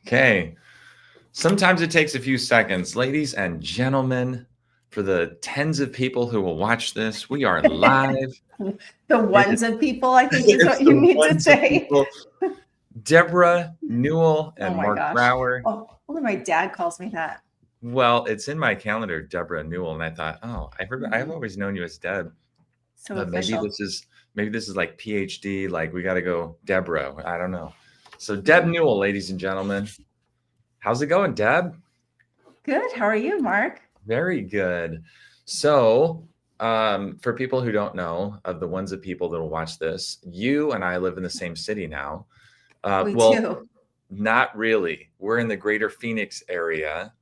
Okay. Sometimes it takes a few seconds. Ladies and gentlemen, for the tens of people who will watch this, we are live. The ones of people, I think is It's what you the need to ones of say. people. Deborah, Newell, Oh and my Mark gosh. Brower. Oh, only my dad calls me that. Well, it's in my calendar, Deborah Newell, and I thought, oh, I've Mhm. always known you as Deb, So but maybe official. this is like PhD, like we got to go Deborah. I don't know. So Deb Newell, ladies and gentlemen, how's it going, Deb? Good. How are you, Mark? Very good. So, for people who don't know, of the ones of people that will watch this, you and I live in the same city now. We Well, too. not really. We're in the greater Phoenix area.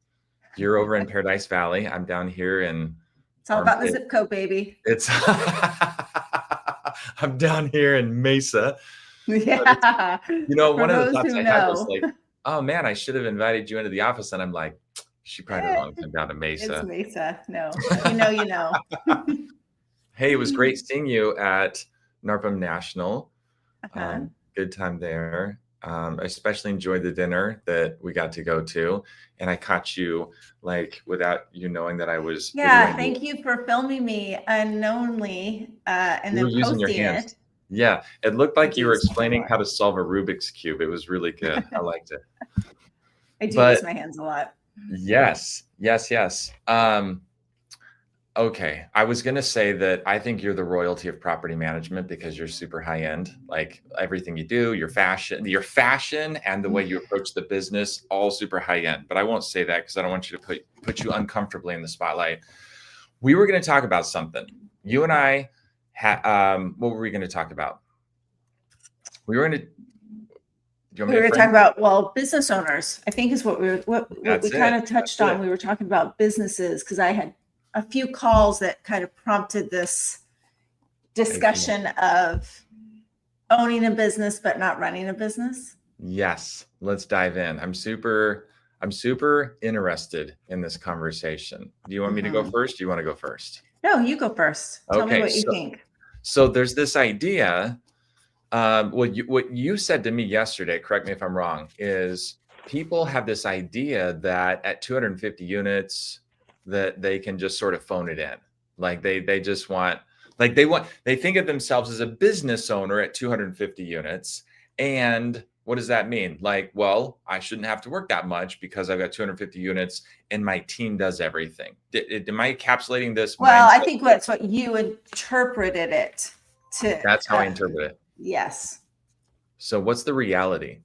You're over in Paradise Valley. I'm down here in It's all about the Armpit. zip code, baby. It's I'm down here in Mesa. But it's, Yeah. one For of the those thoughts who I had was know, like, oh man, I should have invited you into the office. And I'm like, she probably doesn't eh, want to come down to it's Mesa. Mesa. No, if you know, you know. Hey, it was great seeing you at NARPM National. Uh-huh. Good time there. I especially enjoyed the dinner that we got to go to, and I caught you like without you knowing that I was Yeah, videoing you. thank you for filming me unknowingly and You were then using your posting hands. it. Yeah, it looked I like do you were use my hands a explaining lot. how to solve a Rubik's Cube. It was really good. I liked it. I do use But my hands a lot. yes, yes, yes. Okay, I was gonna say that I think you're the royalty of property management because you're super high end. Like everything you do, your fashion and the way you approach the business, all super high end. But I won't say that because I don't want you to put you uncomfortably in the spotlight. We were gonna talk about something. You and I what were we gonna talk about? We were gonna do you want We me to were frame talking it? about, well, business owners, I think is what we That's kind it. of touched That's on. it. We were talking about businesses because I had a few calls that kind of prompted this discussion of owning a business but not running a business. Yes, let's dive in. I'm super interested in this conversation. Do you want me to go Mhm. first? Do you want to go first? No, you go first. Tell me Okay, what you so think. so there's this idea. What you said to me yesterday, correct me if I'm wrong, is people have this idea that at 250 units that they can just sort of phone it in. Like they just want like they think of themselves as a business owner at 250 units. And what does that mean? Like, well, I shouldn't have to work that much because I've got 250 units and my team does everything. Am I encapsulating this Well, I mindset? think that's what you interpreted it to. That's how I interpret it. Yes. So what's the reality?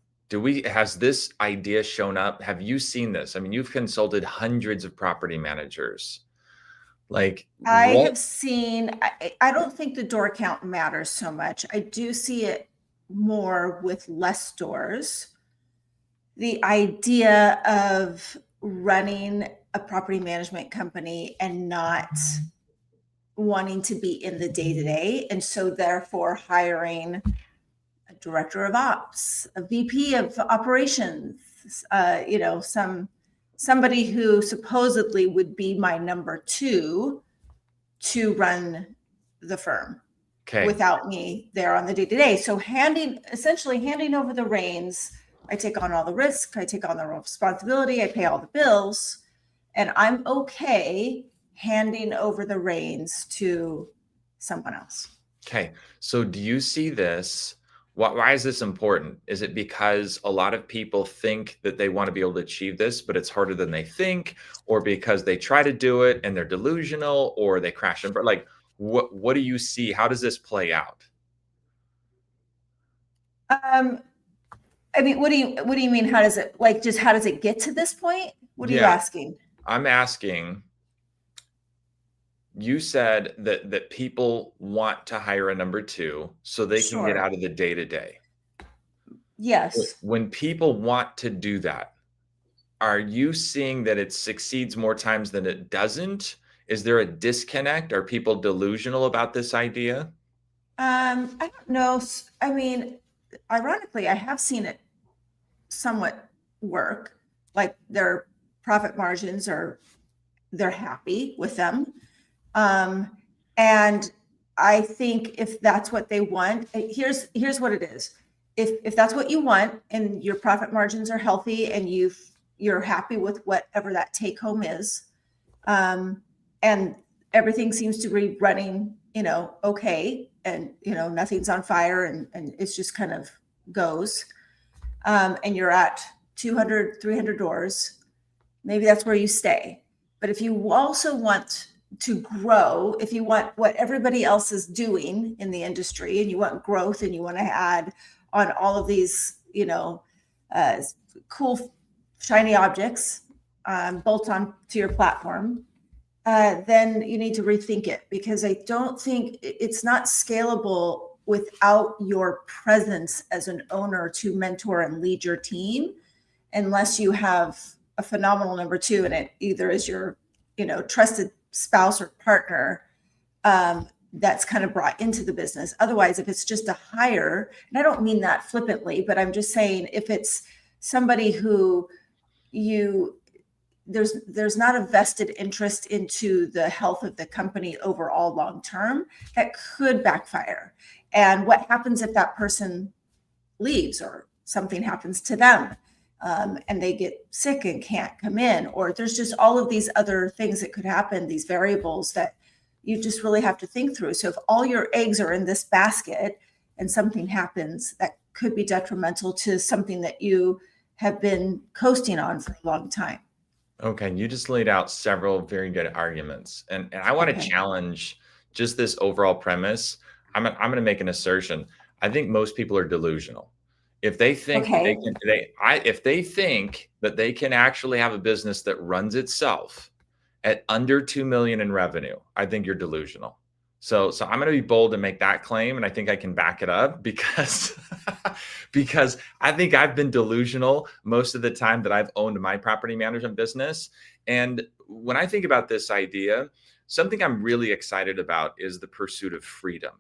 Has this idea shown up? Have you seen this? I mean, you've consulted hundreds of property managers. Like I what? have seen, I don't think the door count matters so much. I do see it more with less doors. The idea of running a property management company and not wanting to be in the day to day. And so, therefore, hiring a director of ops, a VP of operations, somebody who supposedly would be my number two to run the firm Okay. without me there on the day to day. So essentially handing over the reins, I take on all the risk, I take on the responsibility, I pay all the bills, and I'm okay handing over the reins to someone else. Okay. So do you see this? Why is this important? Is it because a lot of people think that they want to be able to achieve this, but it's harder than they think, or because they try to do it and they're delusional, or they crash and burn? Like, what do you see? How does this play out? I mean, what do you mean? How does it get to this point? What are you Yeah, asking? I'm asking. You said that people want to hire a number two so they can get Sure. out of the day to day. Yes. When people want to do that, are you seeing that it succeeds more times than it doesn't? Is there a disconnect? Are people delusional about this idea? I don't know. I mean, ironically, I have seen it somewhat work. Like their profit margins they're happy with them. And I think if that's what they want, here's what it is. if that's what you want and your profit margins are healthy and you're happy with whatever that take home is, and everything seems to be running, okay, and nothing's on fire, and it's just kind of goes, and you're at 200, 300 doors, maybe that's where you stay. But if you also want to grow, if you want what everybody else is doing in the industry, and you want growth, and you want to add on all of these, cool, shiny objects, bolt on to your platform, then you need to rethink it, because I don't think it's not scalable without your presence as an owner to mentor and lead your team, unless you have a phenomenal number two, and it either is your, trusted spouse or partner, that's kind of brought into the business. Otherwise, if it's just a hire, and I don't mean that flippantly, but I'm just saying, if it's somebody who there's not a vested interest into the health of the company overall long term, that could backfire. And what happens if that person leaves, or something happens to them, and they get sick and can't come in, or there's just all of these other things that could happen, these variables that you just really have to think through. So if all your eggs are in this basket and something happens, that could be detrimental to something that you have been coasting on for a long time. Okay, you just laid out several very good arguments, and I want to challenge just this overall premise. I'm going to make an assertion. I think most people are delusional. If they think that if they think that they can actually have a business that runs itself at under 2 million in revenue, I think you're delusional. So I'm going to be bold and make that claim, and I think I can back it up, because because I think I've been delusional most of the time that I've owned my property management business. And when I think about this idea, something I'm really excited about is the pursuit of freedom.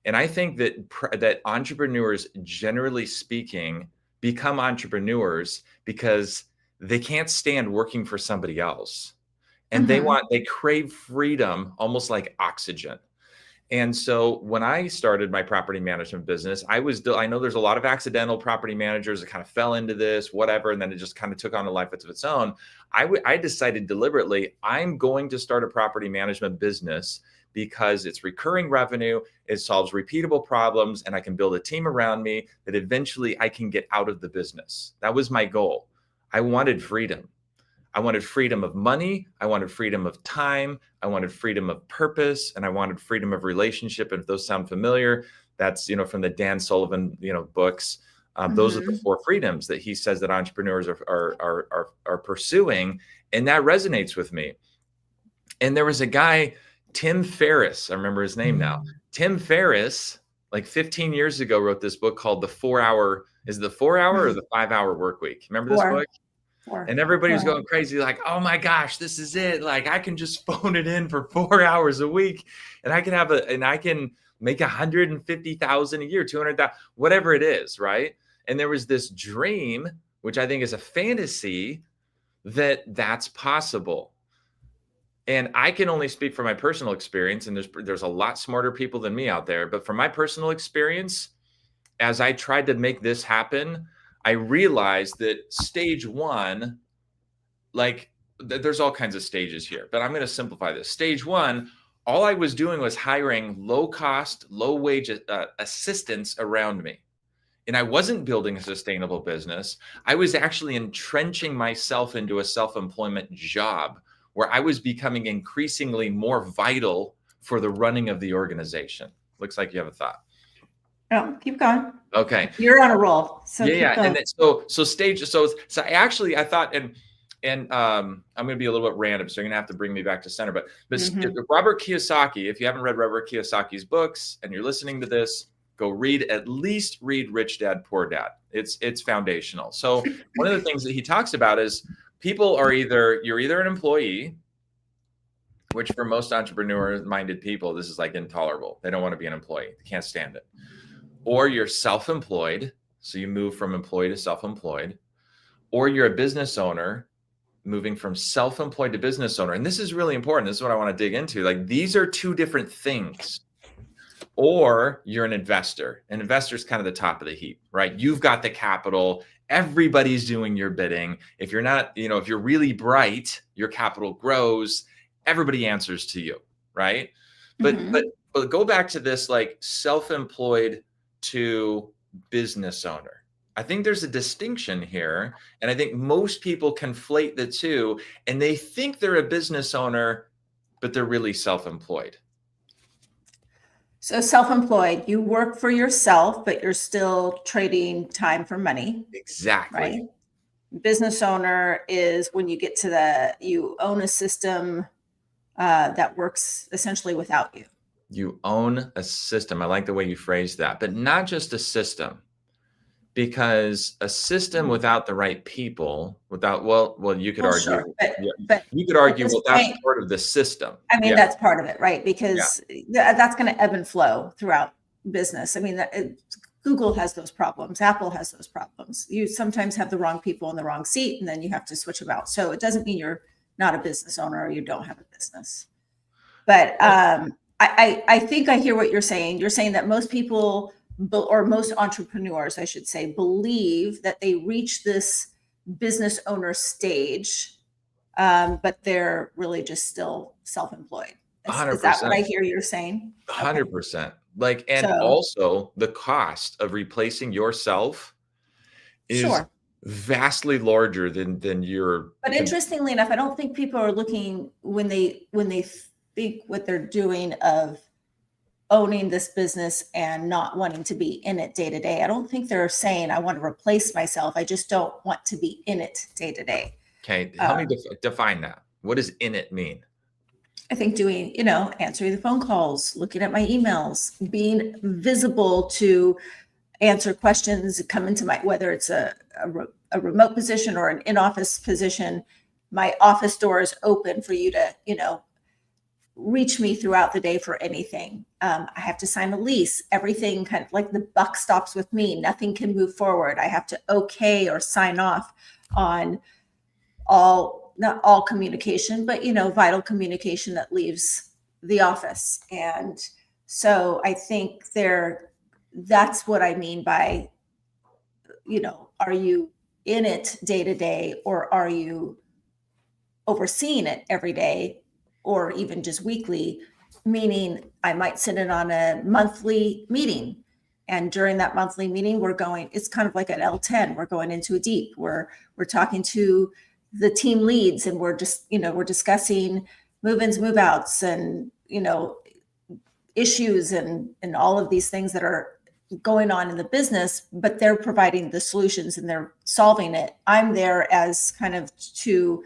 And I think that entrepreneurs, generally speaking, become entrepreneurs because they can't stand working for somebody else. And they crave freedom, almost like oxygen. And so when I started my property management business, I know there's a lot of accidental property managers that kind of fell into this, whatever, and then it just kind of took on a life of its own. I decided deliberately, I'm going to start a property management business because it's recurring revenue, it solves repeatable problems, and I can build a team around me that eventually I can get out of the business. That was my goal. I wanted freedom. I wanted freedom of money. I wanted freedom of time. I wanted freedom of purpose, and I wanted freedom of relationship. And if those sound familiar, that's, from the Dan Sullivan, books. Those are the 4 freedoms that he says that entrepreneurs are pursuing. And that resonates with me. And there was a guy, Tim Ferriss, I remember his name now. Tim Ferriss, like 15 years ago, wrote this book called The 4-Hour, is it the 4-Hour or the 5-Hour Work Week? Remember this book? And everybody was going crazy, like, oh my gosh, this is it. Like, I can just phone it in for 4 hours a week, and I can make 150,000 a year, 200,000, whatever it is, right? And there was this dream, which I think is a fantasy, that's possible. And I can only speak from my personal experience, and there's a lot smarter people than me out there. But from my personal experience, as I tried to make this happen, I realized that stage 1, like there's all kinds of stages here, but I'm going to simplify this. Stage 1, all I was doing was hiring low cost, low wage assistants around me. And I wasn't building a sustainable business. I was actually entrenching myself into a self-employment job where I was becoming increasingly more vital for the running of the organization. Looks like you have a thought. Oh, keep going. Okay. You're on a roll. So yeah. And then, so I thought, and I'm going to be a little bit random, so you're going to have to bring me back to center, but Robert Kiyosaki, if you haven't read Robert Kiyosaki's books and you're listening to this, go at least read Rich Dad, Poor Dad. It's foundational. So one of the things that he talks about is you're either an employee, which for most entrepreneur-minded people, this is like intolerable. They don't want to be an employee. They can't stand it. Or you're self-employed, so you move from employee to self-employed, or you're a business owner moving from self-employed to business owner. And this is really important. This is what I want to dig into. Like, these are 2 different things. Or you're an investor. An investor is kind of the top of the heap, right? You've got the capital. Everybody's doing your bidding. If you're not, if you're really bright, your capital grows. Everybody answers to you, right? But Mhm. but go back to this like self-employed to business owner. I think there's a distinction here, and I think most people conflate the two, and they think they're a business owner, but they're really self-employed. So self-employed, you work for yourself, but you're still trading time for money, Exactly. right? Business owner is when you get to you own a system that works essentially without you. You own a system. I like the way you phrased that, but not just a system, because a system without the right people, well, you could Well, sure, argue, but yeah, but you could at argue, this well, that's point, part of the system. I mean, Yeah, that's part of it, right? yeah, Because that's going to ebb and flow throughout business. I mean, Google has those problems. Apple has those problems. You sometimes have the wrong people in the wrong seat, and then you have to switch them out. So it doesn't mean you're not a business owner or you don't have a business. But I think I hear what you're saying. You're saying that most people, or most entrepreneurs, I should say, believe that they reach this business owner stage, but they're really just still self-employed. Is that what 100%, I hear you're saying? Okay. 100%. Like, and So, also the cost of replacing yourself is sure. vastly larger than your. But interestingly enough, I don't think people are looking when they think what they're doing of owning this business and not wanting to be in it day to day. I don't think they're saying I want to replace myself. I just don't want to be in it day to day. Okay, help me Um, define that. What does "in it" mean? I think doing, answering the phone calls, looking at my emails, being visible to answer questions, come into whether it's a remote position or an in-office position, my office door is open for you to, reach me throughout the day for anything. I have to sign a lease. Everything kind of like the buck stops with me. Nothing can move forward. I have to okay or sign off on not all communication, but vital communication that leaves the office. And so I think that's what I mean by, are you in it day to day, or are you overseeing it every day, or even just weekly? Meaning I might sit in on a monthly meeting, and during that monthly meeting it's kind of like an L10. We're going into a deep, we're talking to the team leads, and we're discussing move-ins, move-outs, and issues, and all of these things that are going on in the business, but they're providing the solutions and they're solving it. I'm there as kind of to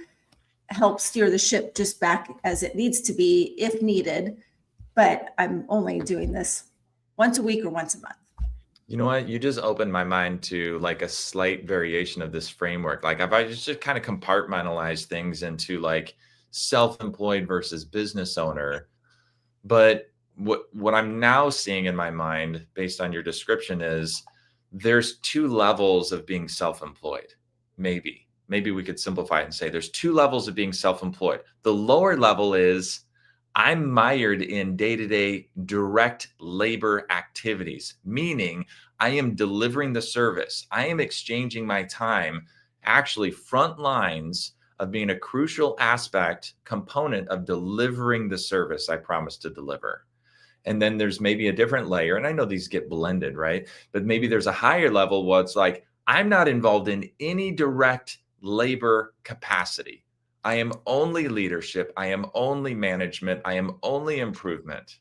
help steer the ship just back as it needs to be if needed. But I'm only doing this once a week or once a month. You know what? You just opened my mind to like a slight variation of this framework. Like if I just kind of compartmentalize things into like self-employed versus business owner. But what I'm now seeing in my mind based on your description is there's two levels of being self-employed. Maybe we could simplify it and say there's two levels of being self-employed. The lower level is I'm mired in day-to-day direct labor activities, meaning I am delivering the service. I am exchanging my time, actually front lines of being a crucial component of delivering the service I promised to deliver. And then there's maybe a different layer, and I know these get blended, right? But maybe there's a higher level where it's like, I'm not involved in any direct labor capacity. I am only leadership. I am only management. I am only improvement.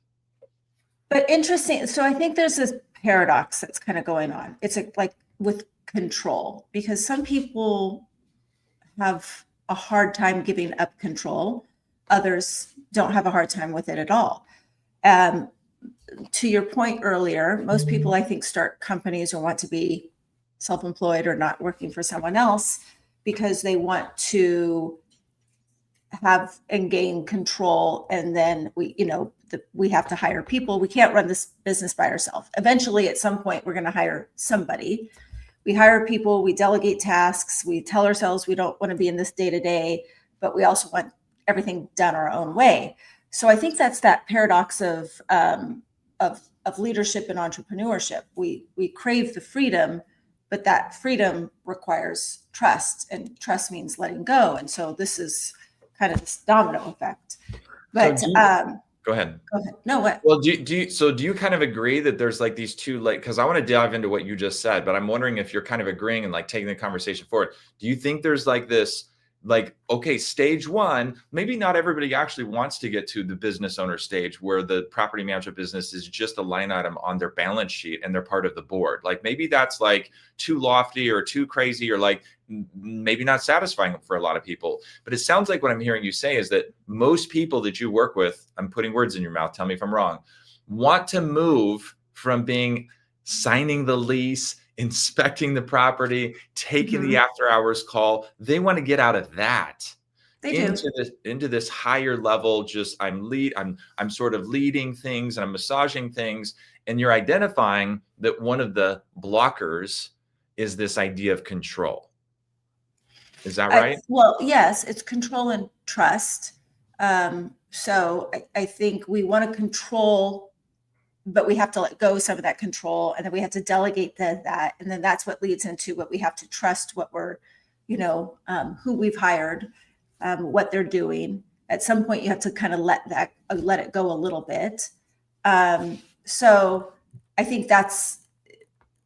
But interesting. So I think there's this paradox that's kind of going on. It's like with control, because some people have a hard time giving up control. Others don't have a hard time with it at all. To your point earlier, most people, I think, start companies or want to be self-employed or not working for someone else because they want to have and gain control. And then we have to hire people. We can't run this business by ourselves. Eventually, at some point, we're going to hire somebody. We hire people, we delegate tasks, we tell ourselves we don't want to be in this day to day, but we also want everything done our own way. So I think that's that paradox of leadership and entrepreneurship. We crave the freedom, but that freedom requires trust, and trust means letting go. And so this is kind of this domino effect. But So go ahead. go ahead. No, what? Well, do you kind of agree that there's like these two, like, because I want to dive into what you just said, but I'm wondering if you're kind of agreeing and like taking the conversation forward. Do you think there's like this, like, okay, stage one, maybe not everybody actually wants to get to the business owner stage where the property management business is just a line item on their balance sheet and they're part of the board. Like maybe that's like too lofty or too crazy, or like maybe not satisfying for a lot of people. But it sounds like what I'm hearing you say is that most people that you work with, I'm putting words in your mouth, tell me if I'm wrong, want to move from being signing the lease, inspecting the property, taking the after hours call. They want to get out of that into this higher level. Just I'm sort of leading things and I'm massaging things. And you're identifying that one of the blockers is this idea of control. Is that right? Well, yes, it's control and trust. So I think we want to control, but we have to let go of some of that control, and then we have to delegate that. And then that's what leads into what we have to trust, what we're, who we've hired, what they're doing. At some point you have to kind of let it go a little bit. So I think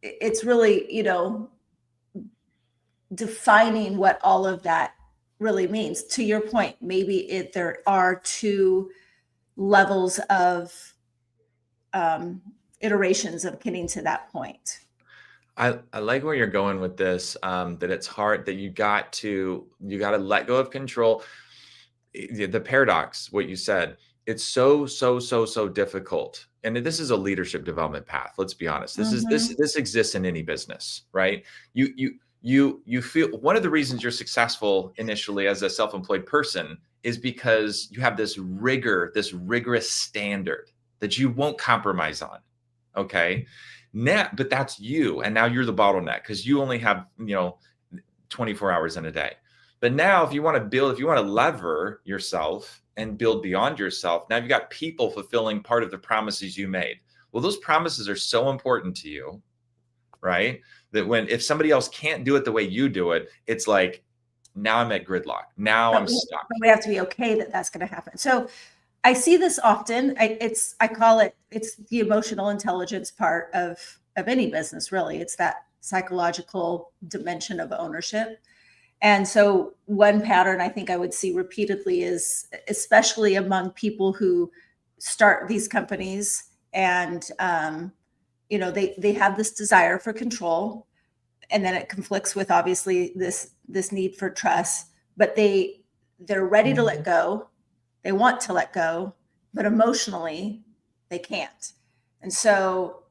it's really, defining what all of that really means. To your point, maybe there are two levels of iterations of getting to that point. I like where you're going with this, that it's hard, that you got to let go of control. The paradox, what you said, it's so difficult. And this is a leadership development path. Let's be honest. This exists in any business, right? You feel one of the reasons you're successful initially as a self-employed person is because you have this rigorous standard that you won't compromise on. Okay. Now, but that's you. And now you're the bottleneck because you only have, 24 hours in a day. But now if you want to lever yourself and build beyond yourself, now you've got people fulfilling part of the promises you made. Well, those promises are so important to you, right? That if somebody else can't do it the way you do it, it's like, now I'm at gridlock. Now I'm stuck. We have to be okay that that's going to happen. So I see this often. I call it's the emotional intelligence part of any business, really. It's that psychological dimension of ownership. And so one pattern I think I would see repeatedly is, especially among people who start these companies and, they have this desire for control, and then it conflicts with obviously this need for trust, but they're ready to let go. They want to let go, but emotionally they can't. And so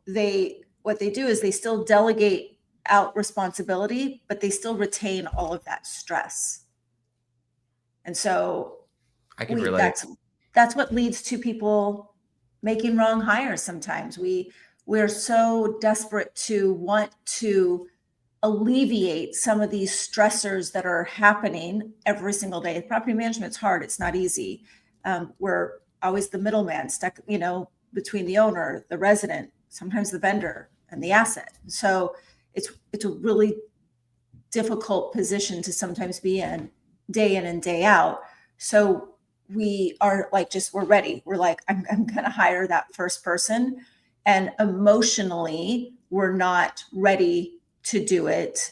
what they do is they still delegate out responsibility, but they still retain all of that stress. And so I can relate. That's what leads to people making wrong hires. Sometimes we're so desperate to want to alleviate some of these stressors that are happening every single day. Property management's hard. It's not easy. We're always the middleman stuck, between the owner, the resident, sometimes the vendor, and the asset. So it's a really difficult position to sometimes be in and day out. So we are like, we're ready. We're like, I'm going to hire that first person. And emotionally, we're not ready to do it,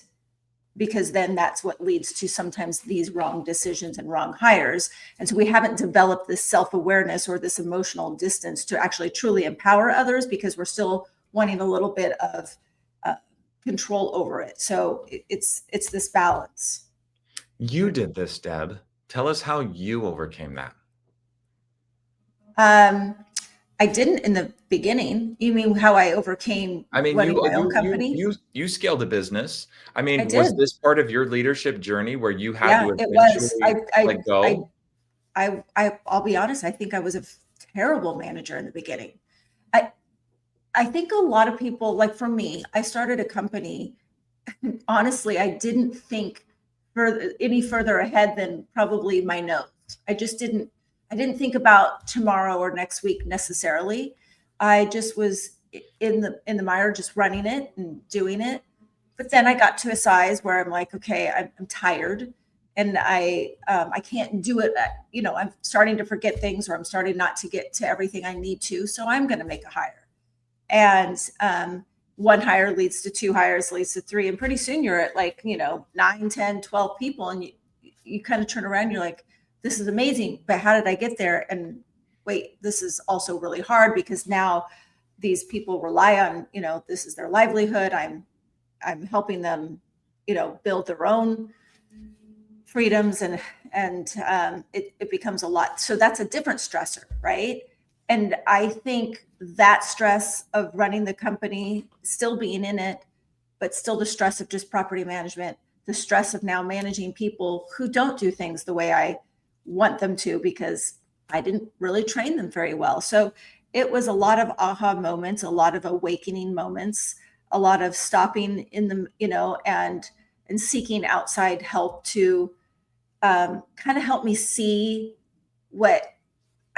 because then that's what leads to sometimes these wrong decisions and wrong hires. And so we haven't developed this self-awareness or this emotional distance to actually truly empower others, because we're still wanting a little bit of control over it. So it's this balance. You did this, Deb. Tell us how you overcame that. I didn't in the beginning. You mean how I overcame running my own company? You scaled a business. Was this part of your leadership journey where you had to eventually let go? I'll be honest. I think I was a terrible manager in the beginning. I think a lot of people, like for me, I started a company. Honestly, I didn't think any further ahead than probably my nose. I didn't think about tomorrow or next week necessarily. I just was in the mire, just running it and doing it. But then I got to a size where I'm like, okay, I'm tired, and I can't do it. I'm starting to forget things, or I'm starting not to get to everything I need to. So I'm going to make a hire, and one hire leads to two hires, leads to three, and pretty soon you're at like 9, 10, 12 people, and you kind of turn around, and you're like, this is amazing, but how did I get there? And wait, this is also really hard, because now these people rely on, this is their livelihood. I'm helping them, build their own freedoms, and it becomes a lot. So that's a different stressor, right? And I think that stress of running the company, still being in it, but still the stress of just property management, the stress of now managing people who don't do things the way I want them to, because I didn't really train them very well. So it was a lot of aha moments, a lot of awakening moments, a lot of stopping in the, and seeking outside help to kind of help me see what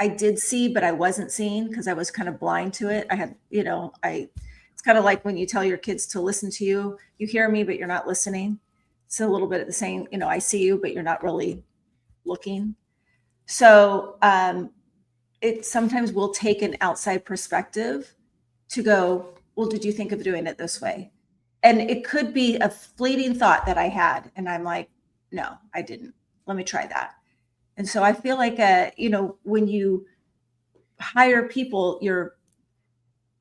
I did see, but I wasn't seeing, because I was kind of blind to it. I had, it's kind of like when you tell your kids to listen to you, you hear me, but you're not listening. It's a little bit of the same, I see you, but you're not really looking. So it sometimes will take an outside perspective to go, well, did you think of doing it this way? And it could be a fleeting thought that I had, and I'm like, no, I didn't. Let me try that. And so I feel like, when you hire people,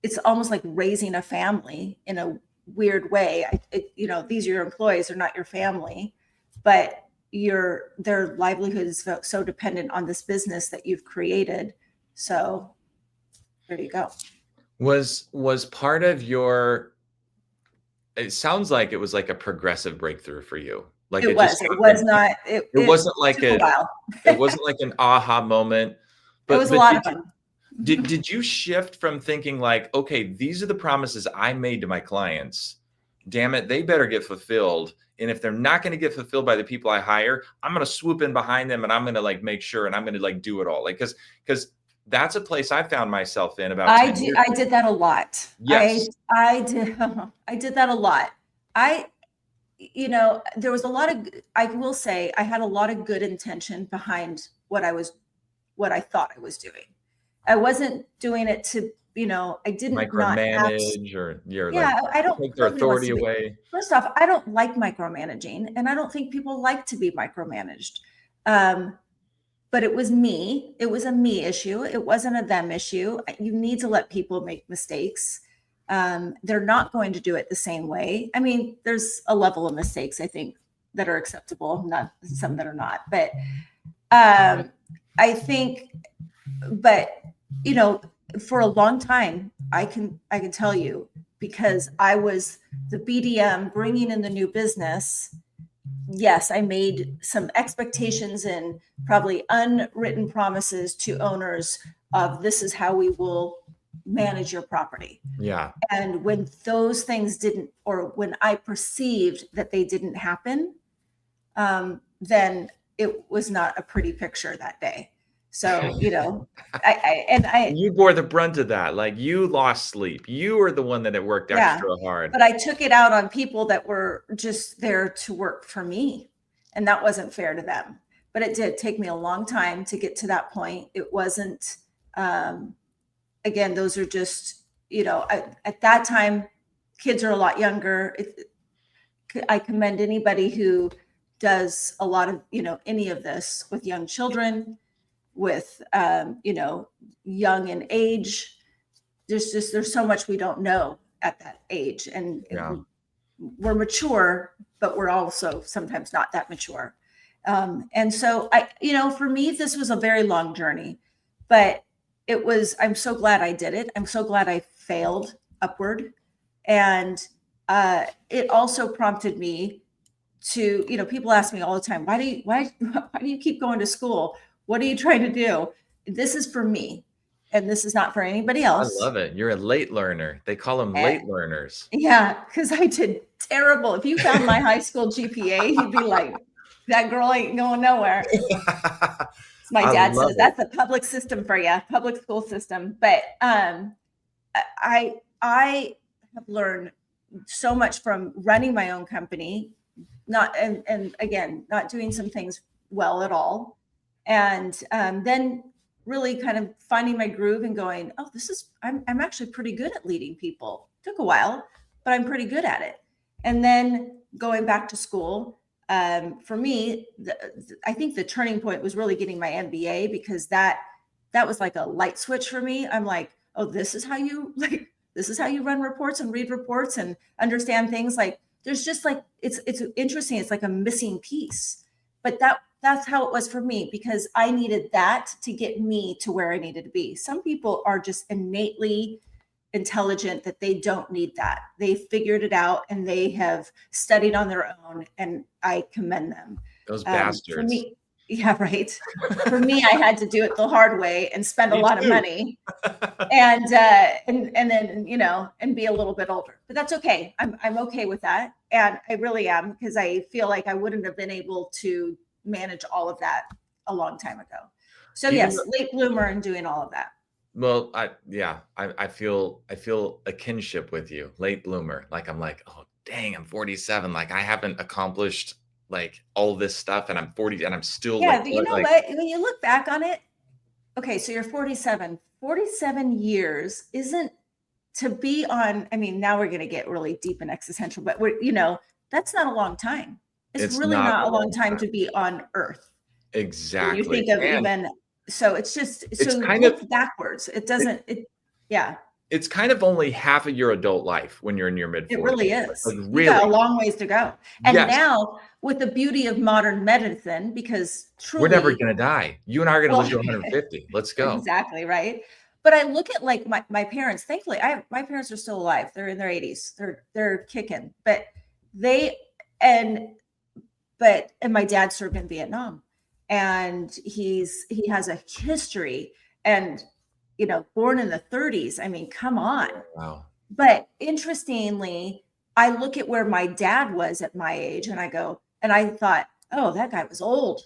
it's almost like raising a family in a weird way. These are your employees, are not your family, but their livelihood is so dependent on this business that you've created. So there you go. Was part of your, it sounds like it was like a progressive breakthrough for you. Like it wasn't like it wasn't like an aha moment, but it was a lot of them. Did you shift from thinking like, okay, these are the promises I made to my clients, damn it, they better get fulfilled, and if they're not going to get fulfilled by the people I hire, I'm going to swoop in behind them, and I'm going to like make sure, and I'm going to like do it all, like because that's a place I found myself in about 10 years. I did that a lot. Yes. I did that a lot. There was a lot of, I will say, I had a lot of good intention behind what I thought I was doing. I wasn't doing it to, I didn't micromanage, I don't take their authority away. First off, I don't like micromanaging, and I don't think people like to be micromanaged. But it was me. It was a me issue. It wasn't a them issue. You need to let people make mistakes. They're not going to do it the same way. I mean, there's a level of mistakes, I think, that are acceptable, not some that are not. But I think, for a long time, I can tell you, because I was the BDM bringing in the new business. Yes, I made some expectations and probably unwritten promises to owners of, this is how we will manage your property. Yeah. And when those things didn't, or when I perceived that they didn't happen, then it was not a pretty picture that day. So, you bore the brunt of that. Like, you lost sleep. You were the one that had worked extra hard. But I took it out on people that were just there to work for me, and that wasn't fair to them. But it did take me a long time to get to that point. It wasn't, again, those are just, at that time, kids are a lot younger. I commend anybody who does a lot of, any of this with young children, with, young in age. There's so much we don't know at that age. And we're mature, but we're also sometimes not that mature. And so for me, this was a very long journey, but I'm so glad I did it. I'm so glad I failed upward. And it also prompted me to, people ask me all the time, why do you keep going to school? What are you trying to do? This is for me, and this is not for anybody else. I love it. You're a late learner. They call them late learners. Yeah, because I did terrible. If you found my high school GPA, you'd be like, that girl ain't going nowhere. My dad says that's a public system for you, public school system. But I I have learned so much from running my own company, not and again, not doing some things well at all, and then really kind of finding my groove and going, oh, this is I'm actually pretty good at leading people. Took a while, but I'm pretty good at it. And then going back to school, for me, I think the turning point was really getting my MBA, because that was like a light switch for me. I'm like, oh, this is how you this is how you run reports and read reports and understand things. Like there's just like it's interesting. It's like a missing piece. But that's how it was for me, because I needed that to get me to where I needed to be. Some people are just innately intelligent that they don't need that. They figured it out and they have studied on their own, and I commend them. Those For bastards. me, yeah, right. For me, I had to do it the hard way and spend a Me lot of too. money, and then and be a little bit older. But that's okay. I'm okay with that, and I really am, because I feel like I wouldn't have been able to manage all of that a long time ago. So Even yes, though, late bloomer and doing all of that. well, I feel a kinship with you, late bloomer. Like I'm like, oh dang, I'm 47. Like I haven't accomplished like all this stuff, and I'm 40, and I'm still Yeah, like but you know like what? When you look back on it, okay, so you're 47. 47 years isn't to be on. I mean, now we're going to get really deep and existential, but that's not a long time. It's it's really not not a a long long time time. to be on Earth. When you Exactly. think of And even, so it's just, it's so kind of look backwards. It it, doesn't, yeah, it's kind of only half of your adult life when you're in your mid it 40s. really Like is. You got a really. long ways to go. And Yes. now with the beauty of modern medicine, because We're never truly, gonna die. You and I are gonna well, live to 150. Let's go. exactly, right? But I look at like my parents, thankfully, my parents are still alive. They're in their 80s. They're kicking. But they and and my dad served in Vietnam, and he has a history, and born in the 30s. I mean, come on. Wow. But interestingly, I look at where my dad was at my age, and I thought, oh, that guy was old.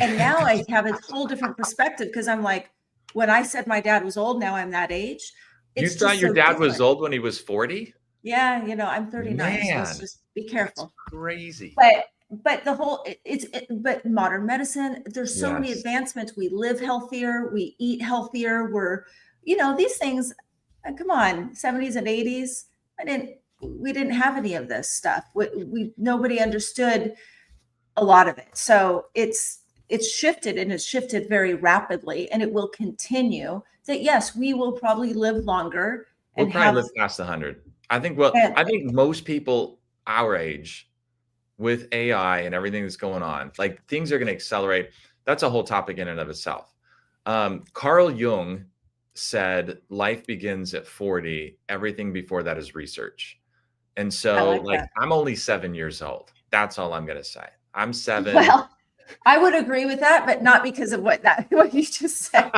And now I have a whole different perspective, because I'm like, when I said my dad was old, now I'm that age. You It's thought just your so dad was different. old when he was 40? Yeah, I'm 39, so let's Man, just be that's careful. crazy. But the whole but modern medicine, there's so many Yes. advancements. We live healthier, we eat healthier. These things. Come on, 70s and 80s. We didn't have any of this stuff. Nobody understood a lot of it. So it's shifted, and it's shifted very rapidly, and it will continue. That yes, we will probably live longer We'll and probably have live past 100. I think most people our age with AI and everything that's going on, like things are going to accelerate. That's a whole topic in and of itself. Carl Jung said life begins at 40. Everything before that is research. And I so like like that. I'm only 7 years old. That's all I'm going to say. I'm 7. Well, I would agree with that, but not because of what you just said.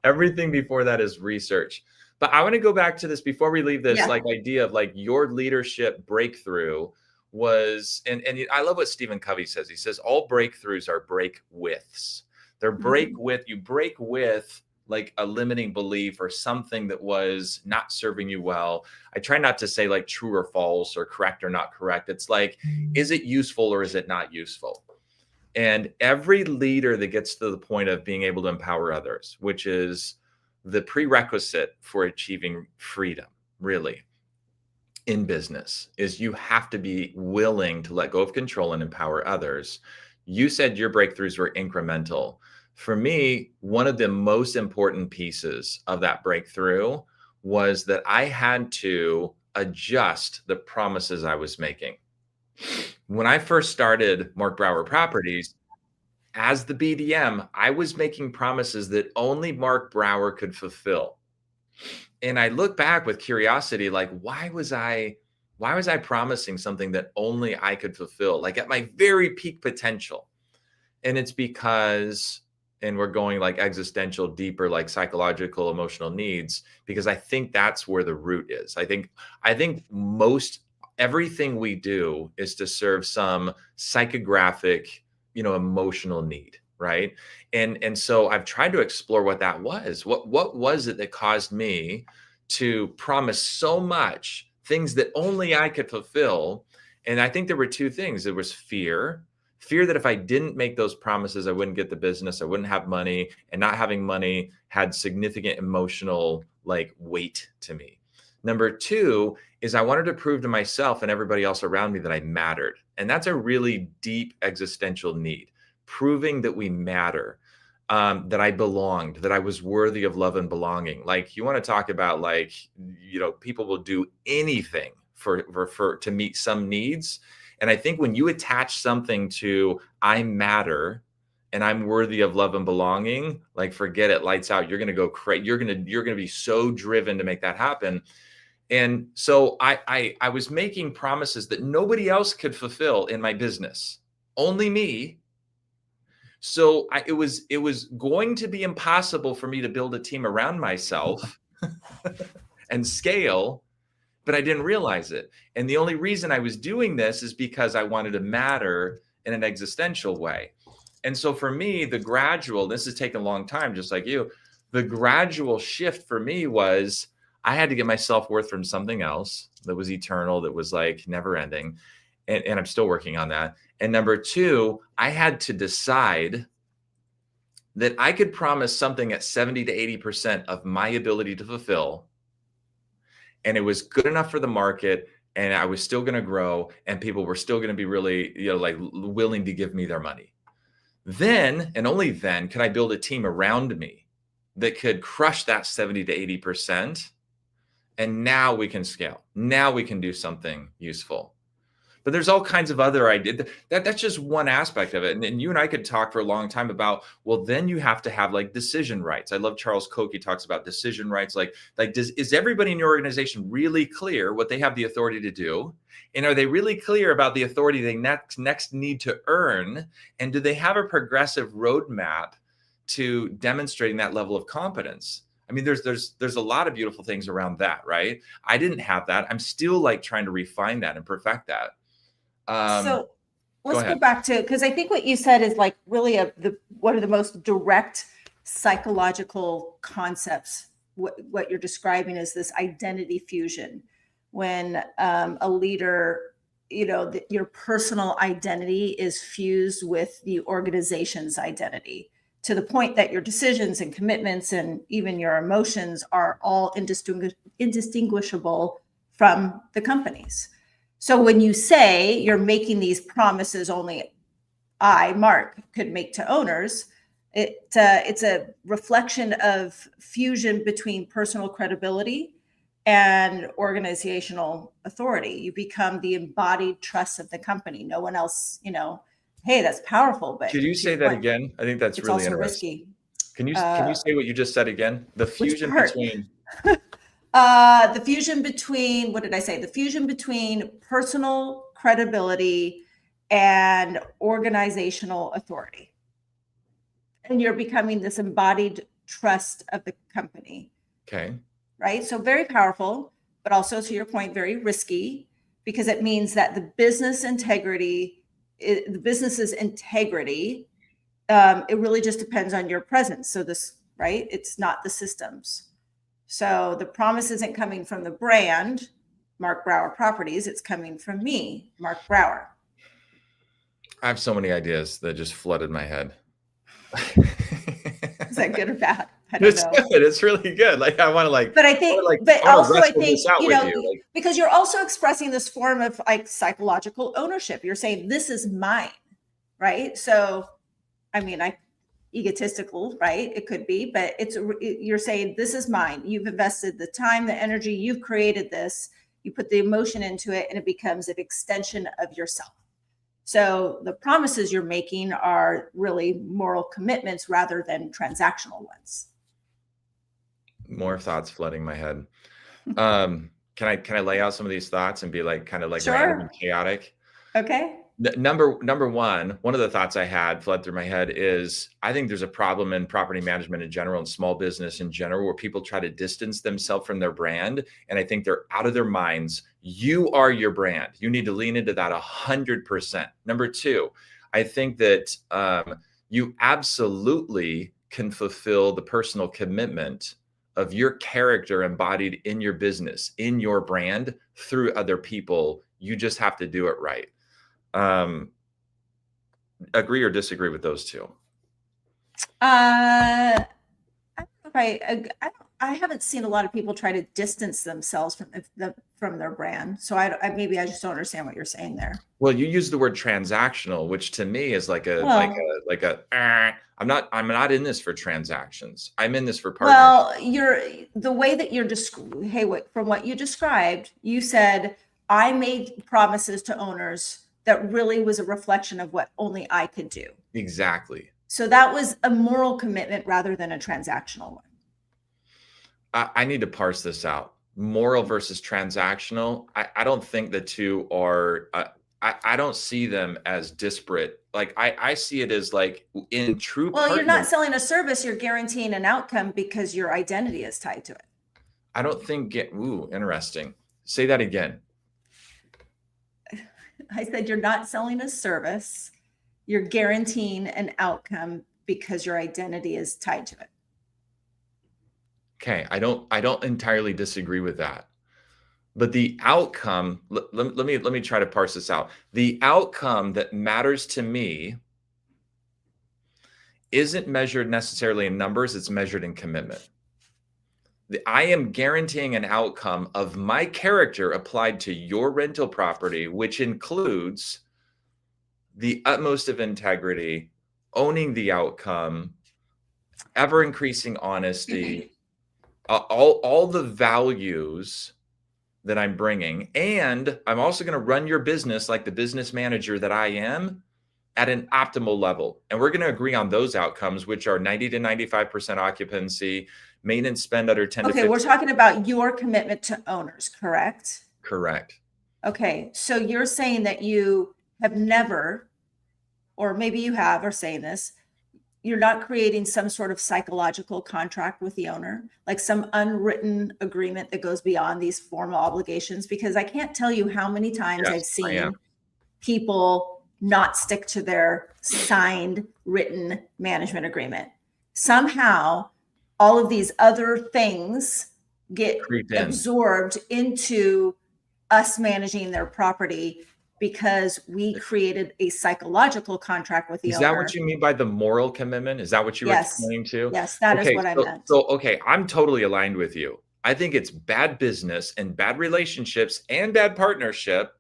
Everything before that is research. But I want to go back to this before we leave this Yeah. like idea of like your leadership breakthrough was, and I love what Stephen Covey says. He says all breakthroughs are break withs. They're you break with like a limiting belief or something that was not serving you well. I try not to say like true or false or correct or not correct. It's like, is it useful or is it not useful? And every leader that gets to the point of being able to empower others, which is the prerequisite for achieving freedom, really, in business, is you have to be willing to let go of control and empower others. You said your breakthroughs were incremental. For me, one of the most important pieces of that breakthrough was that I had to adjust the promises I was making. When I first started Mark Brower Properties, as the BDM, I was making promises that only Mark Brower could fulfill. And I look back with curiosity, like, why was I promising something that only I could fulfill, like at my very peak potential? And it's because, and we're going like existential, deeper, like psychological, emotional needs, because I think that's where the root is. I think most everything we do is to serve some psychographic, emotional need, right? And so I've tried to explore what that was. What was it that caused me to promise so much, things that only I could fulfill. And I think there were two things. There was fear that if I didn't make those promises, I wouldn't get the business, I wouldn't have money, and not having money had significant emotional like weight to me. Number two is I wanted to prove to myself and everybody else around me that I mattered. And that's a really deep existential need, proving that we matter, that I belonged, that I was worthy of love and belonging. Like, you want to talk about like, people will do anything for to meet some needs. And I think when you attach something to I matter and I'm worthy of love and belonging, like, forget it, lights out. You're going to go crazy. You're going to be so driven to make that happen. And so I was making promises that nobody else could fulfill in my business, only me. So it was going to be impossible for me to build a team around myself and scale, but I didn't realize it. And the only reason I was doing this is because I wanted to matter in an existential way. And so for me, this has taken a long time, just like you, the gradual shift for me was I had to get my self-worth from something else that was eternal, that was like never ending. And I'm still working on that. And number two, I had to decide that I could promise something at 70 to 80% of my ability to fulfill. And it was good enough for the market, and I was still going to grow, and people were still going to be really, like, willing to give me their money. Then, and only then, could I build a team around me that could crush that 70 to 80%. And now we can scale. Now we can do something useful. But there's all kinds of other ideas. That's just one aspect of it. And you and I could talk for a long time about, well, then you have to have like decision rights. I love Charles Koch. He talks about decision rights. Is everybody in your organization really clear what they have the authority to do? And are they really clear about the authority they next need to earn? And do they have a progressive roadmap to demonstrating that level of competence? I mean, there's a lot of beautiful things around that, right? I didn't have that. I'm still like trying to refine that and perfect that. So let's go back to, because I think what you said is like really one of the most direct psychological concepts. What you're describing is this identity fusion. When a leader, your personal identity is fused with the organization's identity, to the point that your decisions and commitments and even your emotions are all indistinguishable from the company's. So when you say you're making these promises only I, Mark, could make to owners, it's a reflection of fusion between personal credibility and organizational authority. You become the embodied trust of the company. No one else, hey, that's powerful. But could you say that again? I think that's really interesting. Risky. Can you say what you just said again? The fusion between the fusion between, what did I say? The fusion between personal credibility and organizational authority. And you're becoming this embodied trust of the company. Okay. Right? So very powerful, but also, to your point, very risky, because it means that the business's integrity, it really just depends on your presence. So right? It's not the systems. So the promise isn't coming from the brand, Mark Brower Properties. It's coming from me, Mark Brower. I have so many ideas that just flooded my head. Is that good or bad? I don't know. Good. It's really good. Like, I want to but I think, because you're also expressing this form of like psychological ownership. You're saying this is mine, right? So, I mean, egotistical, right? It could be, but you're saying this is mine. You've invested the time, the energy, you've created this, you put the emotion into it, and it becomes an extension of yourself. So the promises you're making are really moral commitments rather than transactional ones. More thoughts flooding my head. Can I lay out some of these thoughts and be like kind of like random and chaotic? Okay. Number one of the thoughts I had flood through my head is, I think there's a problem in property management in general and small business in general, where people try to distance themselves from their brand. And I think they're out of their minds. You are your brand. You need to lean into that 100%. Number two, I think that you absolutely can fulfill the personal commitment of your character embodied in your business, in your brand through other people. You just have to do it right. Agree or disagree with those two? I don't know if I haven't seen a lot of people try to distance themselves from their brand. So maybe I just don't understand what you're saying there. Well, you use the word transactional, which to me is like a I'm not in this for transactions. I'm in this for partnership. Well, the way that from what you described, you said I made promises to owners that really was a reflection of what only I could do. Exactly. So that was a moral commitment rather than a transactional one. I need to parse this out. Moral versus transactional. I don't think the two are. I don't see them as disparate. Like I see it as like in true. Well, you're not selling a service. You're guaranteeing an outcome because your identity is tied to it. I don't think. Ooh, interesting. Say that again. I said you're not selling a service. You're guaranteeing an outcome because your identity is tied to it. Okay, I don't entirely disagree with that. But the outcome, let me try to parse this out. The outcome that matters to me isn't measured necessarily in numbers, it's measured in commitment. I am guaranteeing an outcome of my character applied to your rental property, which includes the utmost of integrity, owning the outcome, ever increasing honesty, all the values that I'm bringing. And I'm also going to run your business like the business manager that I am at an optimal level. And we're going to agree on those outcomes, which are 90 to 95% occupancy, maintenance spend under 10 to 15. Okay, we're talking about your commitment to owners, correct? Correct. Okay, so you're saying that you have never, or maybe you have, or saying this, you're not creating some sort of psychological contract with the owner, like some unwritten agreement that goes beyond these formal obligations? Because I can't tell you how many times I've seen people not stick to their signed written management agreement. Somehow all of these other things get absorbed into us managing their property because we created a psychological contract with the owner. Is that what you mean by the moral commitment? Is that what you were explaining to? Yes, that is what I meant. So, okay, I'm totally aligned with you. I think it's bad business and bad relationships and bad partnership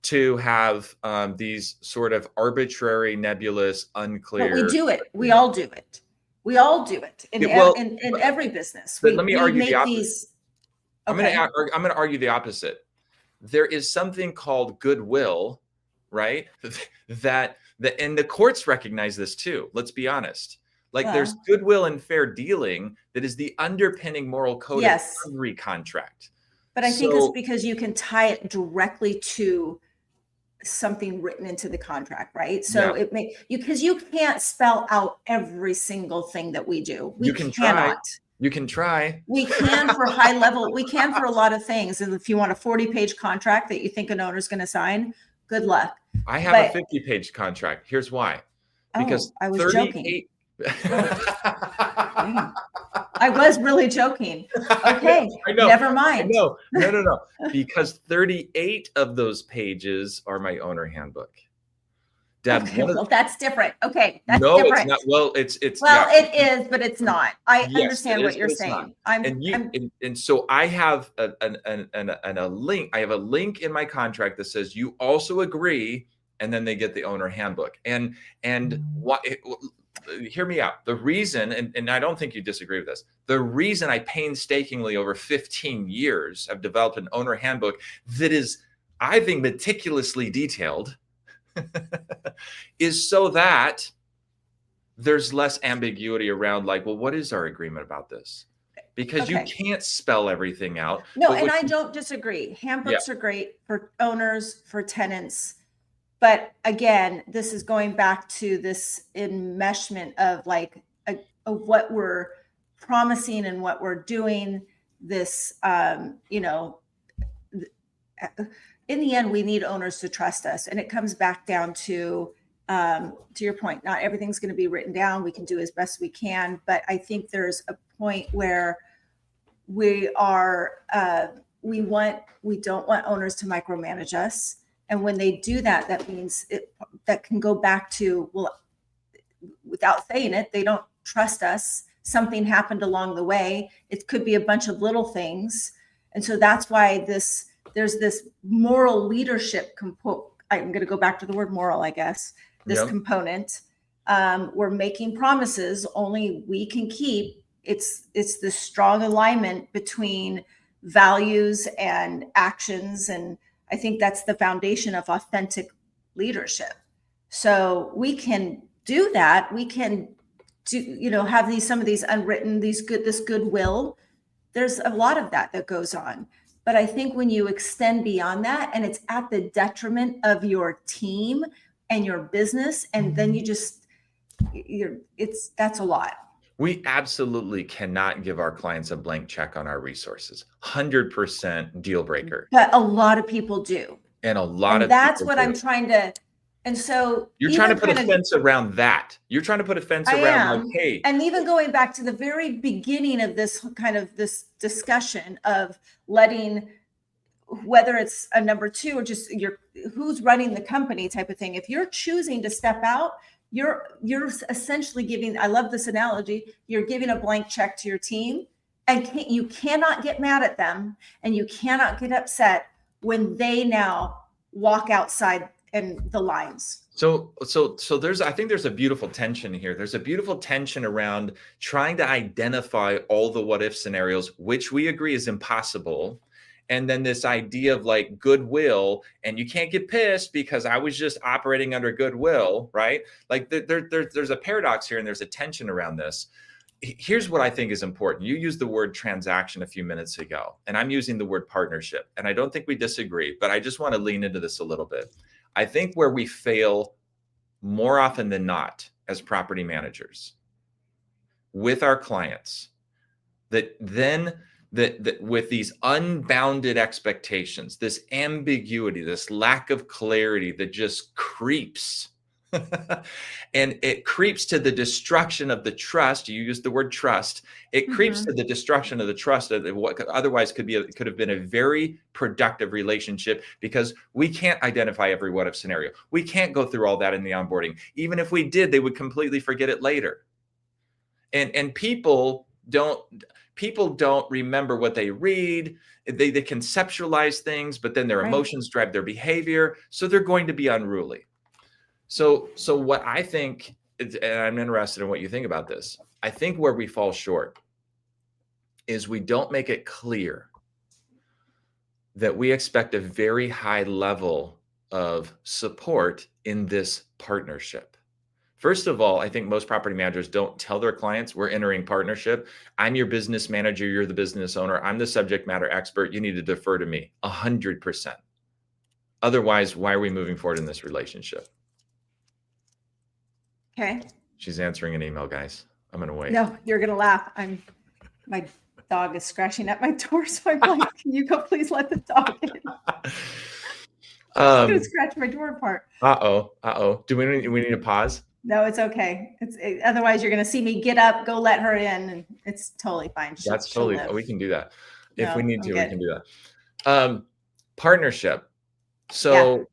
to have these sort of arbitrary, nebulous, unclear. But we do it. We all do it. We all do it in every business. But let me argue the opposite. I'm going to argue the opposite. There is something called goodwill, right? And the courts recognize this too. Let's be honest. There's goodwill and fair dealing that is the underpinning moral code of every contract. But I think it's because you can tie it directly to something written into the contract, right? So because you can't spell out every single thing that we do. We cannot. You can try. We can for high level. We can for a lot of things. And if you want a 40-page contract that you think an owner's going to sign, good luck. I have a 50-page contract. Here's why. Because I was joking. I was really joking. Okay, I know. Never mind. No. Because 38 of those pages are my owner handbook. Deb, that's different. Okay, that's different. It's not. Well, it's it is, but it's not. I understand what you're saying. And so I have a link. I have a link in my contract that says you also agree, and then they get the owner handbook. And what? Hear me out. The reason, and I don't think you disagree with this, the reason I painstakingly over 15 years have developed an owner handbook that is, I think, meticulously detailed is so that there's less ambiguity around what is our agreement about this? Because you can't spell everything out. No, and I don't disagree. Handbooks are great for owners, for tenants. But again, this is going back to this enmeshment of of what we're promising and what we're doing. This, in the end, we need owners to trust us. And it comes back down to your point, not everything's going to be written down. We can do as best we can. But I think there's a point where we don't want owners to micromanage us. And when they do that, that means that can go back to, well, without saying it, they don't trust us. Something happened along the way. It could be a bunch of little things. And so that's why there's this moral leadership component. I'm going to go back to the word moral, I guess, this component. We're making promises only we can keep. It's the strong alignment between values and actions. And I think that's the foundation of authentic leadership. So we can do that. We can have some of these unwritten, this goodwill. There's a lot of that goes on. But I think when you extend beyond that and it's at the detriment of your team and your business, and then that's a lot. We absolutely cannot give our clients a blank check on our resources. 100% deal breaker. But a lot of people do. And that's what I'm trying to. And so you're trying to put a fence around that. You're trying to put a fence around like, hey. And even going back to the very beginning of this this discussion of letting, whether it's a number two or just who's running the company type of thing. If you're choosing to step out, you're essentially giving, I love this analogy, you're giving a blank check to your team, and you cannot get mad at them and you cannot get upset when they now walk outside and the lines. So I think there's a beautiful tension here. There's a beautiful tension around trying to identify all the what if scenarios, which we agree is impossible. And then this idea of like goodwill, and you can't get pissed because I was just operating under goodwill, right? Like there's a paradox here and there's a tension around this. Here's what I think is important. You used the word transaction a few minutes ago, and I'm using the word partnership. And I don't think we disagree, but I just want to lean into this a little bit. I think where we fail more often than not as property managers with our clients, that with these unbounded expectations, this ambiguity, this lack of clarity that just creeps and it creeps to the destruction of the trust. You used the word trust. It creeps to the destruction of the trust of what otherwise could have been a very productive relationship, because we can't identify every what if scenario. We can't go through all that in the onboarding. Even if we did, they would completely forget it later. And people don't remember what they read. They conceptualize things, but then their emotions drive their behavior. So they're going to be unruly. So what I think, and I'm interested in what you think about this, I think where we fall short is we don't make it clear that we expect a very high level of support in this partnership. First of all, I think most property managers don't tell their clients, we're entering partnership. I'm your business manager. You're the business owner. I'm the subject matter expert. You need to defer to me 100%. Otherwise, why are we moving forward in this relationship? Okay. She's answering an email, guys. I'm going to wait. No, you're going to laugh. My dog is scratching at my door. So I'm like, can you go please let the dog in? I'm going to scratch my door apart. Uh-oh. Do we need to pause? No, it's okay. Otherwise you're going to see me get up, go let her in, and it's totally fine. That's totally fine. We can do that. If we need to, we can do that. Partnership. So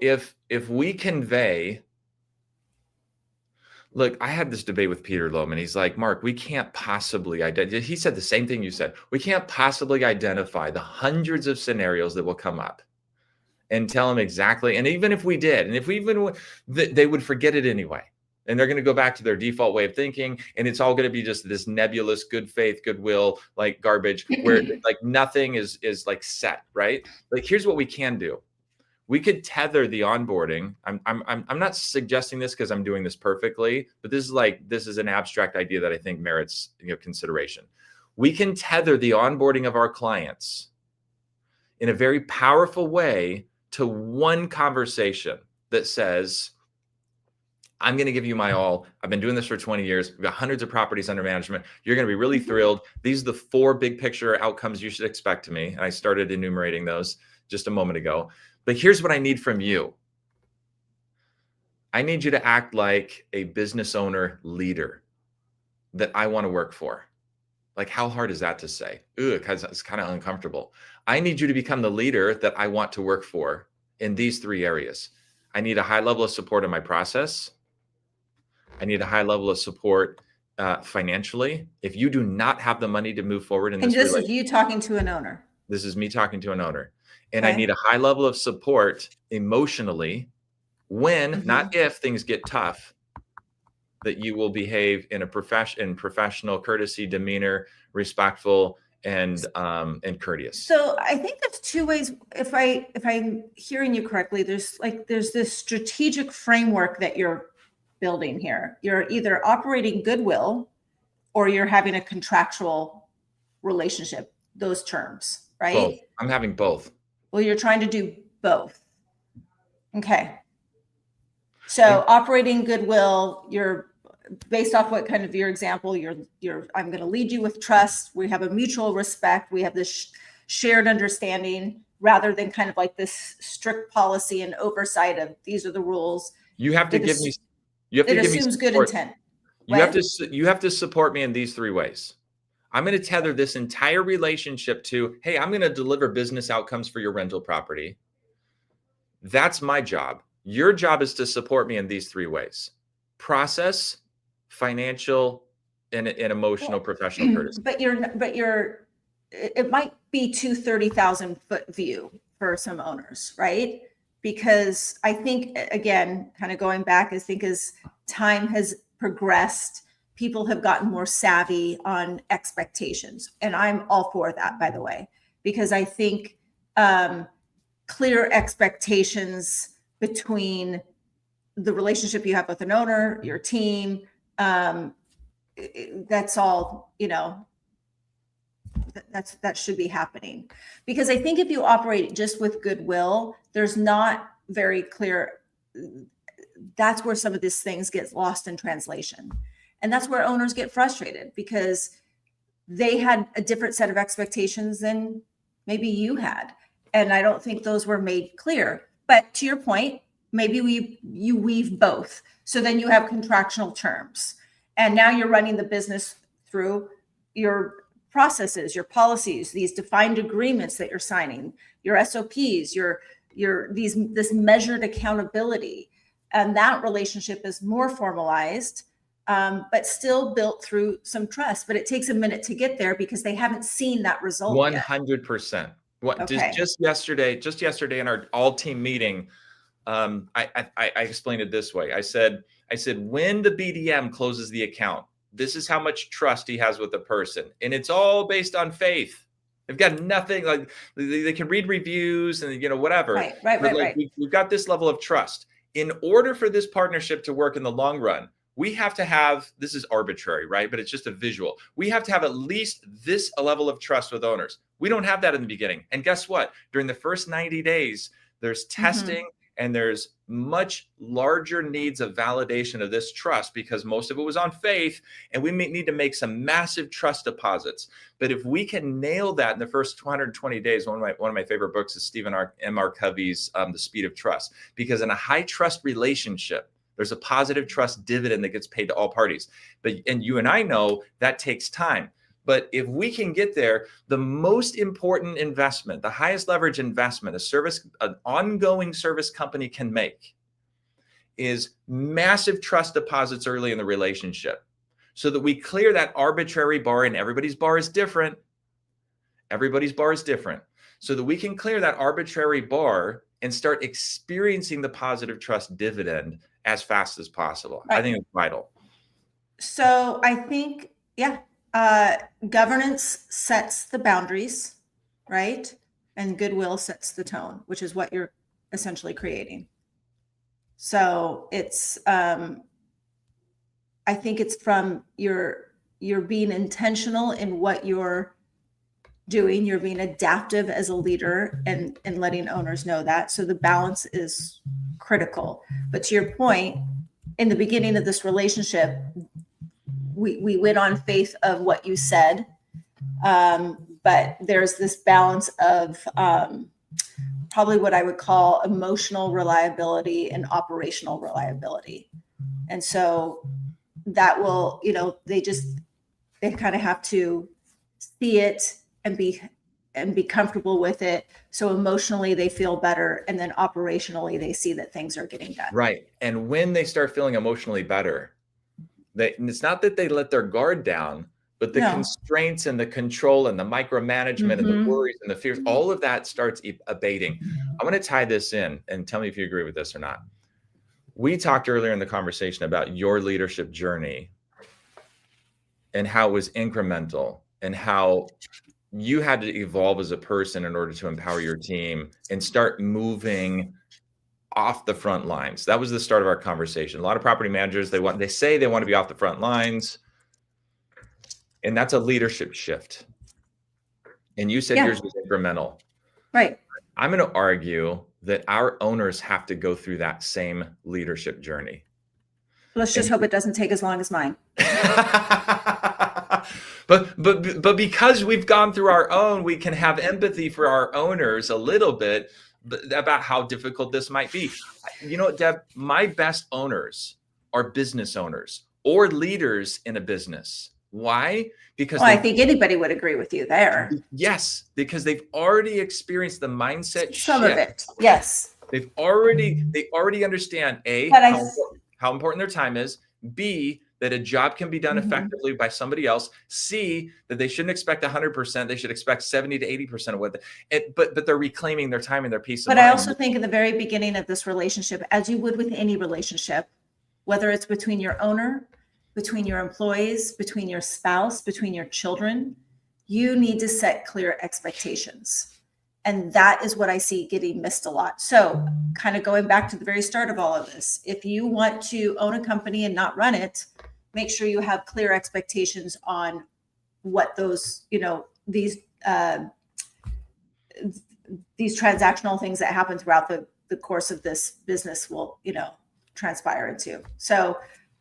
if we convey, look, I had this debate with Peter Lohman. He's like, Mark, we can't possibly identify. He said the same thing you said. We can't possibly identify the hundreds of scenarios that will come up and tell them exactly. And even if we did, and if we even, they would forget it anyway. And they're going to go back to their default way of thinking. And it's all going to be just this nebulous good faith, goodwill, like garbage, where like nothing is like set, right? Like, here's what we can do. We could tether the onboarding. I'm not suggesting this because I'm doing this perfectly, but this is an abstract idea that I think merits consideration. We can tether the onboarding of our clients in a very powerful way to one conversation that says, I'm going to give you my all. I've been doing this for 20 years. We've got hundreds of properties under management. You're going to be really thrilled. These are the 4 big picture outcomes you should expect to me. And I started enumerating those just a moment ago. But here's what I need from you. I need you to act like a business owner leader that I want to work for. Like, how hard is that to say? Ugh, because it's kind of uncomfortable. I need you to become the leader that I want to work for in these 3 areas. I need a high level of support in my process. I need a high level of support financially. If you do not have the money to move forward in And this this is relationship, you talking to an owner. this is me talking to an owner. And I Okay. need a high level of support emotionally when, not Mhm. if, things get tough, that you will behave in a professional courtesy, demeanor, respectful, and courteous. So I think there's 2 ways. If I'm hearing you correctly, there's this strategic framework that you're building here. You're either operating goodwill or you're having a contractual relationship, those terms, Both. right? I'm having both. Well, you're trying to do both. Okay. So operating goodwill, you're based off what kind of your example, I'm going to lead you with trust. We have a mutual respect. We have this shared understanding rather than kind of like this strict policy and oversight of these are the rules. You have to give me. You have to It give me assumes good support. intent. You have to. You have to support me in these 3 ways. I'm going to tether this entire relationship to, hey, I'm going to deliver business outcomes for your rental property. That's my job. Your job is to support me in these 3 ways: process, financial, and emotional, professional courtesy. But it might be 30,000-foot view for some owners, right? Because I think, again, kind of going back, I think as time has progressed, people have gotten more savvy on expectations. And I'm all for that, by the way, because I think clear expectations between the relationship you have with an owner, your team, that's all, that should be happening. Because I think if you operate just with goodwill, there's not very clear. That's where some of these things get lost in translation. And that's where owners get frustrated because they had a different set of expectations than maybe you had. And I don't think those were made clear. But to your point, maybe you weave both. So then you have contractual terms. And now you're running the business through your processes, your policies, these defined agreements that you're signing, your SOPs, this measured accountability. And that relationship is more formalized, but still built through some trust. But it takes a minute to get there because they haven't seen that result yet. 100%. Okay. Just yesterday in our all team meeting, I explained it this way. I said, when the BDM closes the account, this is how much trust he has with the person. And it's all based on faith. They've got nothing, like they can read reviews and, whatever. Right. We've got this level of trust. In order for this partnership to work in the long run, we have to have, this is arbitrary, right? But it's just a visual. We have to have at least this level of trust with owners. We don't have that in the beginning. And guess what? During the first 90 days, there's testing and there's much larger needs of validation of this trust because most of it was on faith, and we need to make some massive trust deposits. But if we can nail that in the first 220 days, one of my favorite books is Stephen M. R. Covey's The Speed of Trust, because in a high trust relationship, there's a positive trust dividend that gets paid to all parties. And you and I know that takes time. But if we can get there, the most important investment, the highest leverage investment an ongoing service company can make is massive trust deposits early in the relationship so that we clear that arbitrary bar, and everybody's bar is different. Everybody's bar is different. So that we can clear that arbitrary bar and start experiencing the positive trust dividend as fast as possible. Right. I think it's vital. So I think, governance sets the boundaries, right? And goodwill sets the tone, which is what you're essentially creating. So it's, I think it's from you're being intentional in what you're doing. You're being adaptive as a leader and letting owners know that. So the balance is critical. But to your point, in the beginning of this relationship, we went on faith of what you said, but there's this balance of probably what I would call emotional reliability and operational reliability. And so that will, they kind of have to see it and be comfortable with it. So emotionally they feel better. And then operationally they see that things are getting done. Right. And when they start feeling emotionally better, it's not that they let their guard down, but the constraints and the control and the micromanagement and the worries and the fears, all of that starts abating. I want to tie this in and tell me if you agree with this or not. We talked earlier in the conversation about your leadership journey and how it was incremental and how you had to evolve as a person in order to empower your team and start moving off the front lines. That was the start of our conversation. A lot of property managers, they say they want to be off the front lines, and that's a leadership shift. And you said yours was incremental. Right. I'm going to argue that our owners have to go through that same leadership journey. Let's just hope it doesn't take as long as mine. But because we've gone through our own, we can have empathy for our owners a little bit about how difficult this might be. You know, Deb, my best owners are business owners or leaders in a business. Why? Because I think anybody would agree with you there. Yes, because they've already experienced the mindset Some shift. of it, yes. They already understand how important their time is. B, that a job can be done effectively by somebody else. C, that they shouldn't expect 100%. They should expect 70 to 80% of what. But they're reclaiming their time and their peace of mind. But I also think in the very beginning of this relationship, as you would with any relationship, whether it's between your owner, between your employees, between your spouse, between your children, you need to set clear expectations. And that is what I see getting missed a lot. So kind of going back to the very start of all of this, if you want to own a company and not run it, make sure you have clear expectations on what those, these transactional things that happen throughout the course of this business will, transpire into. So,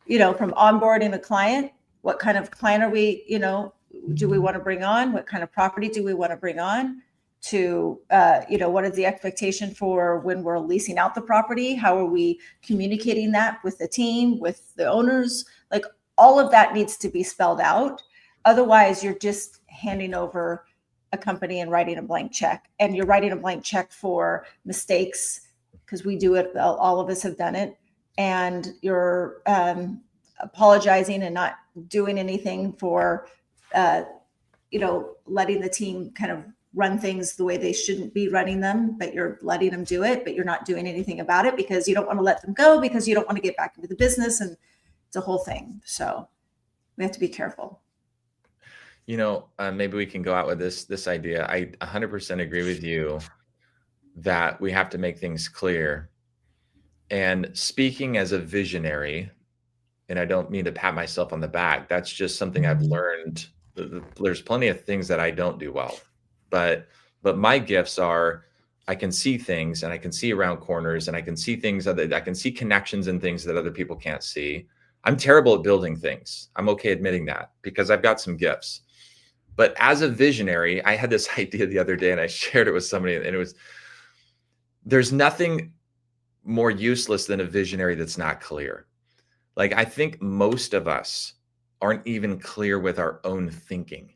from onboarding a client, what kind of client are we, do we want to bring on? What kind of property do we want to bring on? To, what is the expectation for when we're leasing out the property? How are we communicating that with the team, with the owners? Like all of that needs to be spelled out. Otherwise, you're just handing over a company and writing a blank check. And you're writing a blank check for mistakes because we do it. All of us have done it. And you're apologizing and not doing anything for, letting the team kind of run things the way they shouldn't be running them, but you're letting them do it, but you're not doing anything about it because you don't want to let them go, because you don't want to get back into the business, and it's a whole thing. So we have to be careful. Maybe we can go out with this idea. I 100% agree with you that we have to make things clear. And speaking as a visionary, and I don't mean to pat myself on the back, that's just something I've learned. There's plenty of things that I don't do well. But my gifts are, I can see things and I can see around corners and I can see things I can see connections and things that other people can't see. I'm terrible at building things. I'm okay admitting that because I've got some gifts. But as a visionary, I had this idea the other day and I shared it with somebody, and there's nothing more useless than a visionary that's not clear. Like, I think most of us aren't even clear with our own thinking,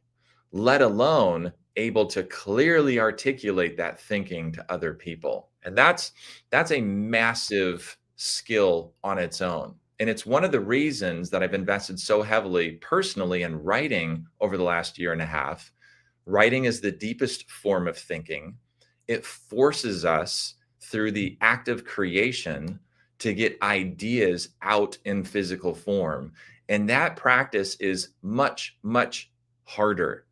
let alone able to clearly articulate that thinking to other people. And that's a massive skill on its own. And it's one of the reasons that I've invested so heavily personally in writing over the last year and a half. Writing is the deepest form of thinking. It forces us through the act of creation to get ideas out in physical form. And that practice is much, much harder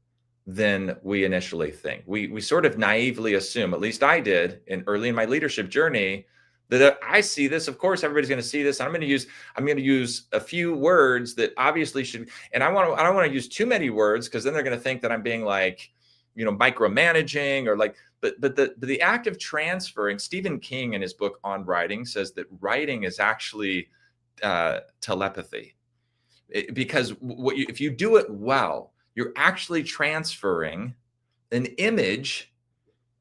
than we initially think. We sort of naively assume, at least I did early in my leadership journey, that I see this, of course, everybody's going to see this. I'm going to use a few words that obviously should, and I don't want to use too many words because then they're going to think that I'm being like, micromanaging or like, but the act of transferring. Stephen King in his book On Writing says that writing is actually telepathy, because if you do it well, you're actually transferring an image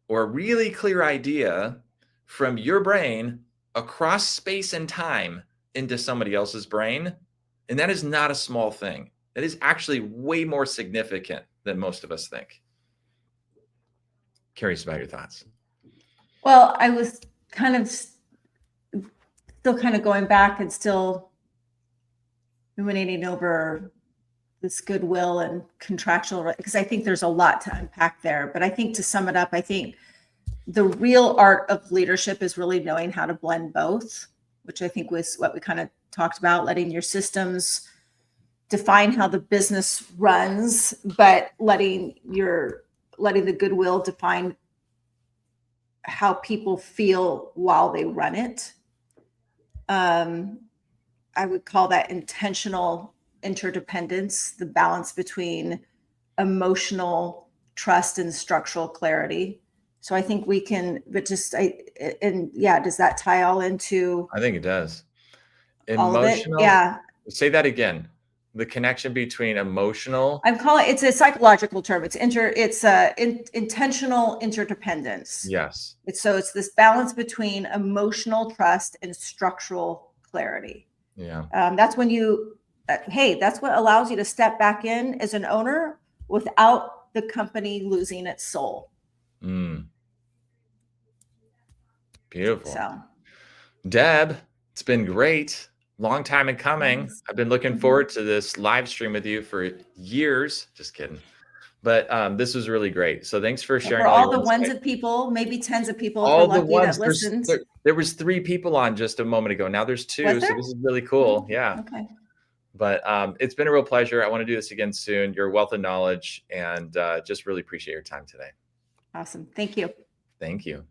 or a really clear idea from your brain across space and time into somebody else's brain. And that is not a small thing. That is actually way more significant than most of us think. Curious about your thoughts. Well, I was kind of still kind of going back and still ruminating over this goodwill and contractual, because I think there's a lot to unpack there. But I think to sum it up, I think the real art of leadership is really knowing how to blend both, which I think was what we kind of talked about, letting your systems define how the business runs, but letting the goodwill define how people feel while they run it. I would call that intentional interdependence, the balance between emotional trust and structural clarity. So I think we can, but does that tie all into I think it does. all of it? Emotional. Yeah. Say that again. The connection between emotional. I'm calling it's a psychological term. It's intentional interdependence. Yes. It's this balance between emotional trust and structural clarity. Yeah. That's when that's what allows you to step back in as an owner without the company losing its soul. Beautiful. So, Deb, it's been great. Long time in coming. Thanks. I've been looking forward to this live stream with you for years. Just kidding. But this was really great. So thanks for sharing. For all the ones of people, maybe tens of people, all if we're the lucky, ones that listened. there was 3 people on just a moment ago. Now there's 2. So this is really cool. Yeah. Okay. But it's been a real pleasure. I want to do this again soon. Your wealth of knowledge, and just really appreciate your time today. Awesome. Thank you. Thank you.